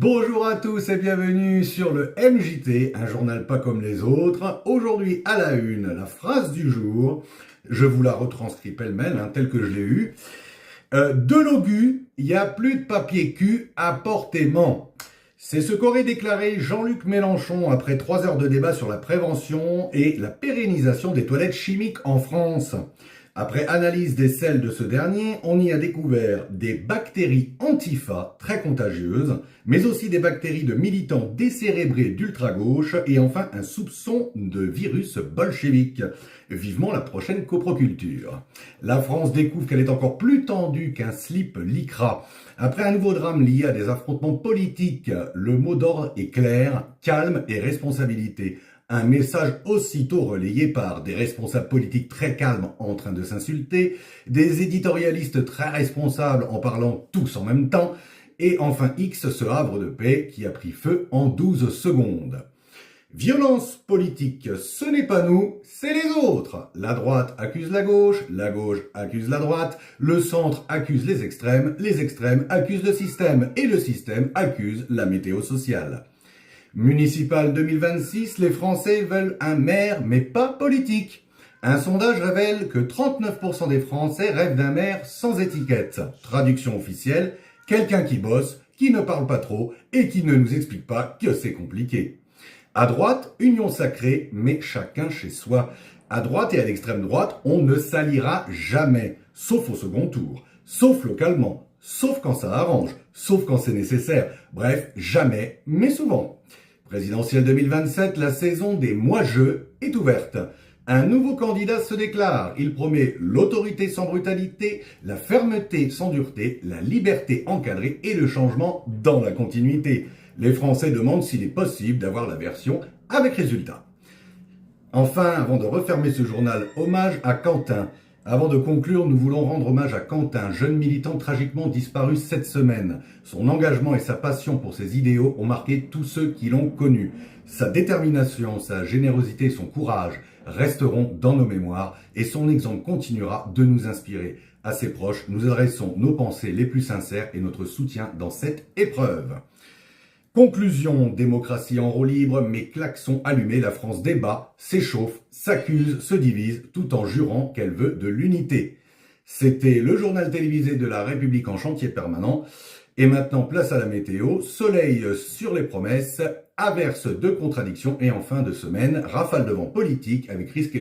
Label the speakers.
Speaker 1: Bonjour à tous et bienvenue sur le MJT, un journal pas comme les autres. Aujourd'hui à la une, la phrase du jour, je vous la retranscris pêle-mêle, telle que je l'ai eue. De l'OGU, il n'y a plus de papier cul à porter-ment. C'est ce qu'aurait déclaré Jean-Luc Mélenchon après 3 heures de débat sur la prévention et la pérennisation des toilettes chimiques en France. Après analyse des selles de ce dernier, on y a découvert des bactéries antifa très contagieuses, mais aussi des bactéries de militants décérébrés d'ultra-gauche et enfin un soupçon de virus bolchevique. Vivement la prochaine coproculture. La France découvre qu'elle est encore plus tendue qu'un slip lycra. Après un nouveau drame lié à des affrontements politiques, le mot d'ordre est clair, calme et responsabilité. Un message aussitôt relayé par des responsables politiques très calmes en train de s'insulter, des éditorialistes très responsables en parlant tous en même temps, et enfin X, ce havre de paix qui a pris feu en 12 secondes. Violence politique, ce n'est pas nous, c'est les autres. La droite accuse la gauche accuse la droite, le centre accuse les extrêmes accusent le système, et le système accuse la météo sociale. Municipal 2026, les Français veulent un maire, mais pas politique. Un sondage révèle que 39% des Français rêvent d'un maire sans étiquette. Traduction officielle, quelqu'un qui bosse, qui ne parle pas trop et qui ne nous explique pas que c'est compliqué. À droite, union sacrée, mais chacun chez soi. À droite et à l'extrême droite, on ne s'alliera jamais, sauf au second tour, sauf localement, sauf quand ça arrange, sauf quand c'est nécessaire. Bref, jamais, mais souvent. Présidentielle 2027, la saison des moi-je est ouverte. Un nouveau candidat se déclare. Il promet l'autorité sans brutalité, la fermeté sans dureté, la liberté encadrée et le changement dans la continuité. Les Français demandent s'il est possible d'avoir la version avec résultat. Enfin, avant de refermer ce journal, hommage à Quentin. Avant de conclure, nous voulons rendre hommage à Quentin, jeune militant tragiquement disparu cette semaine. Son engagement et sa passion pour ses idéaux ont marqué tous ceux qui l'ont connu. Sa détermination, sa générosité et son courage resteront dans nos mémoires et son exemple continuera de nous inspirer. À ses proches, nous adressons nos pensées les plus sincères et notre soutien dans cette épreuve. Conclusion, démocratie en roue libre, mais klaxons allumés, la France débat, s'échauffe, s'accuse, se divise, tout en jurant qu'elle veut de l'unité. C'était le journal télévisé de la République en chantier permanent. Et maintenant, place à la météo, soleil sur les promesses, averse de contradictions et en fin de semaine, rafale de vent politique avec risque